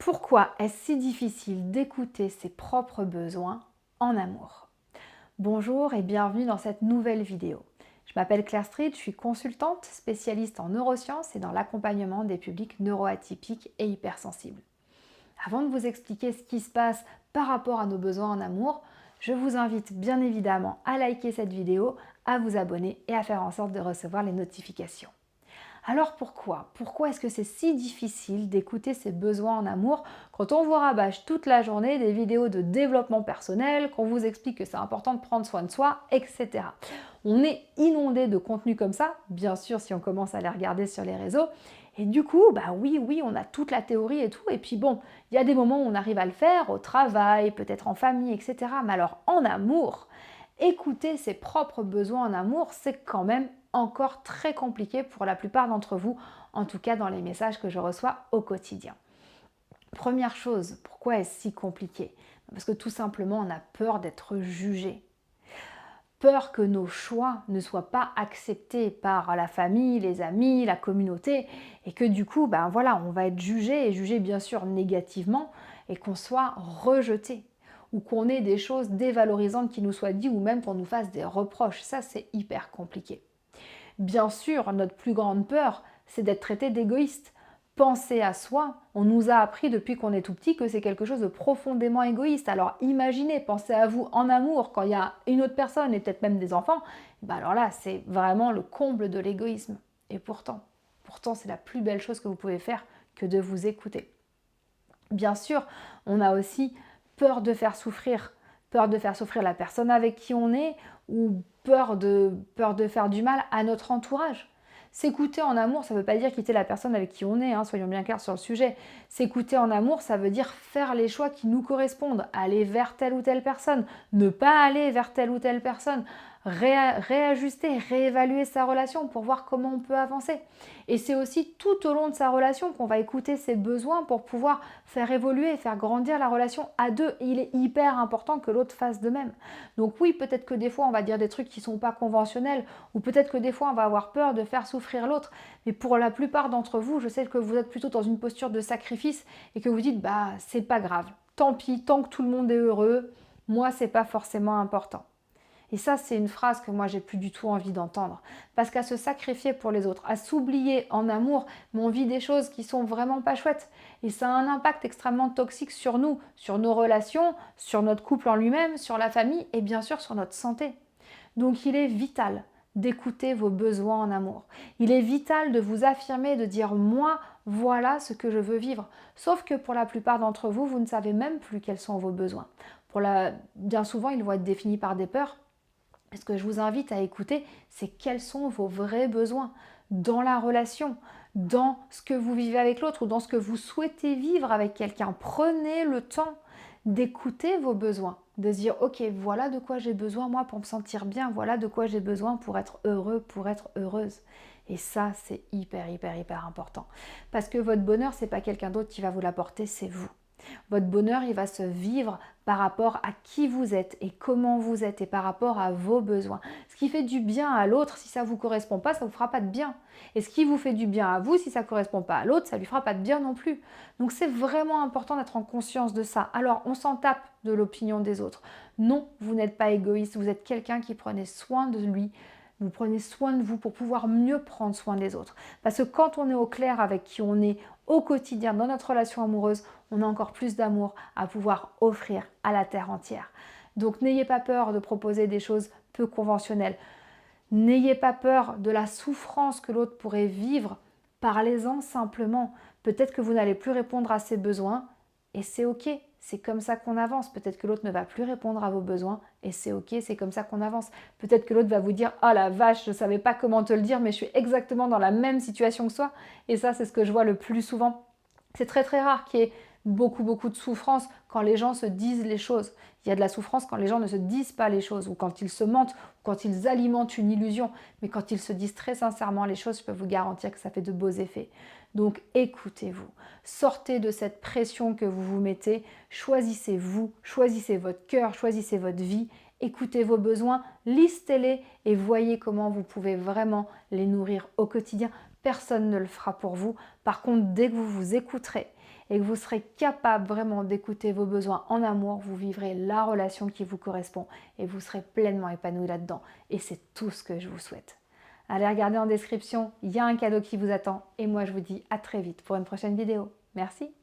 Pourquoi est-ce si difficile d'écouter ses propres besoins en amour? Bonjour et bienvenue dans cette nouvelle vidéo. Je m'appelle Claire Street, je suis consultante spécialiste en neurosciences et dans l'accompagnement des publics neuroatypiques et hypersensibles. Avant de vous expliquer ce qui se passe par rapport à nos besoins en amour, je vous invite bien évidemment à liker cette vidéo, à vous abonner et à faire en sorte de recevoir les notifications. Alors pourquoi? Pourquoi est-ce que c'est si difficile d'écouter ses besoins en amour quand on vous rabâche toute la journée des vidéos de développement personnel, qu'on vous explique que c'est important de prendre soin de soi, etc. On est inondé de contenu comme ça, bien sûr si on commence à les regarder sur les réseaux, et du coup, bah oui, on a toute la théorie et tout, et puis bon, il y a des moments où on arrive à le faire, au travail, peut-être en famille, etc. Mais alors en amour, écouter ses propres besoins en amour, c'est quand même encore très compliqué pour la plupart d'entre vous, en tout cas dans les messages que je reçois au quotidien. Première chose, pourquoi est-ce si compliqué? Parce que tout simplement, on a peur d'être jugé. Peur que nos choix ne soient pas acceptés par la famille, les amis, la communauté, et que du coup, ben voilà, on va être jugé, et jugé bien sûr négativement, et qu'on soit rejeté, ou qu'on ait des choses dévalorisantes qui nous soient dites, ou même qu'on nous fasse des reproches. Ça, c'est hyper compliqué. Bien sûr, notre plus grande peur, c'est d'être traité d'égoïste. Penser à soi, on nous a appris depuis qu'on est tout petit que c'est quelque chose de profondément égoïste. Alors imaginez, pensez à vous en amour quand il y a une autre personne et peut-être même des enfants, ben alors là, c'est vraiment le comble de l'égoïsme. Et pourtant, c'est la plus belle chose que vous pouvez faire que de vous écouter. Bien sûr, on a aussi peur de faire souffrir la personne avec qui on est ou peur de faire du mal à notre entourage. S'écouter en amour, ça ne veut pas dire quitter la personne avec qui on est, hein, soyons bien clairs sur le sujet. S'écouter en amour, ça veut dire faire les choix qui nous correspondent, aller vers telle ou telle personne, ne pas aller vers telle ou telle personne, réajuster, réévaluer sa relation pour voir comment on peut avancer. Et c'est aussi tout au long de sa relation qu'on va écouter ses besoins pour pouvoir faire évoluer, faire grandir la relation à deux. Et il est hyper important que l'autre fasse de même. Donc oui, peut-être que des fois on va dire des trucs qui ne sont pas conventionnels, ou peut-être que des fois on va avoir peur de faire souffrir l'autre. Mais pour la plupart d'entre vous, je sais que vous êtes plutôt dans une posture de sacrifice et que vous dites bah c'est pas grave, tant pis, tant que tout le monde est heureux, moi c'est pas forcément important. Et ça, c'est une phrase que moi, j'ai plus du tout envie d'entendre. Parce qu'à se sacrifier pour les autres, à s'oublier en amour, mais on vit des choses qui sont vraiment pas chouettes. Et ça a un impact extrêmement toxique sur nous, sur nos relations, sur notre couple en lui-même, sur la famille et bien sûr sur notre santé. Donc il est vital d'écouter vos besoins en amour. Il est vital de vous affirmer, de dire moi, voilà ce que je veux vivre. Sauf que pour la plupart d'entre vous, vous ne savez même plus quels sont vos besoins. Bien souvent, ils vont être définis par des peurs. Ce que je vous invite à écouter, c'est quels sont vos vrais besoins dans la relation, dans ce que vous vivez avec l'autre ou dans ce que vous souhaitez vivre avec quelqu'un. Prenez le temps d'écouter vos besoins, de se dire ok, voilà de quoi j'ai besoin moi pour me sentir bien, voilà de quoi j'ai besoin pour être heureux, pour être heureuse. Et ça, c'est hyper important. Parce que votre bonheur, c'est pas quelqu'un d'autre qui va vous l'apporter, c'est vous. Votre bonheur, il va se vivre par rapport à qui vous êtes et comment vous êtes et par rapport à vos besoins. Ce qui fait du bien à l'autre, si ça ne vous correspond pas, ça ne vous fera pas de bien. Et ce qui vous fait du bien à vous, si ça ne correspond pas à l'autre, ça ne lui fera pas de bien non plus. Donc c'est vraiment important d'être en conscience de ça. Alors on s'en tape de l'opinion des autres. Non, vous n'êtes pas égoïste, vous êtes quelqu'un qui prenait soin de lui. Vous prenez soin de vous pour pouvoir mieux prendre soin des autres. Parce que quand on est au clair avec qui on est au quotidien, dans notre relation amoureuse, on a encore plus d'amour à pouvoir offrir à la terre entière. Donc n'ayez pas peur de proposer des choses peu conventionnelles. N'ayez pas peur de la souffrance que l'autre pourrait vivre. Parlez-en simplement. Peut-être que vous n'allez plus répondre à ses besoins et c'est ok. C'est comme ça qu'on avance. Peut-être que l'autre ne va plus répondre à vos besoins et c'est ok, c'est comme ça qu'on avance. Peut-être que l'autre va vous dire « Oh la vache, je ne savais pas comment te le dire, mais je suis exactement dans la même situation que toi. » Et ça, c'est ce que je vois le plus souvent. C'est très rare qu'il y ait beaucoup de souffrance quand les gens se disent les choses. Il y a de la souffrance quand les gens ne se disent pas les choses ou quand ils se mentent ou quand ils alimentent une illusion. Mais quand ils se disent très sincèrement les choses, je peux vous garantir que ça fait de beaux effets. Donc écoutez-vous, sortez de cette pression que vous vous mettez, choisissez-vous, choisissez votre cœur, choisissez votre vie, écoutez vos besoins, listez-les et voyez comment vous pouvez vraiment les nourrir au quotidien. Personne ne le fera pour vous. Par contre, dès que vous vous écouterez et que vous serez capable vraiment d'écouter vos besoins en amour, vous vivrez la relation qui vous correspond et vous serez pleinement épanoui là-dedans. Et c'est tout ce que je vous souhaite. Allez regarder en description, il y a un cadeau qui vous attend et moi je vous dis à très vite pour une prochaine vidéo. Merci.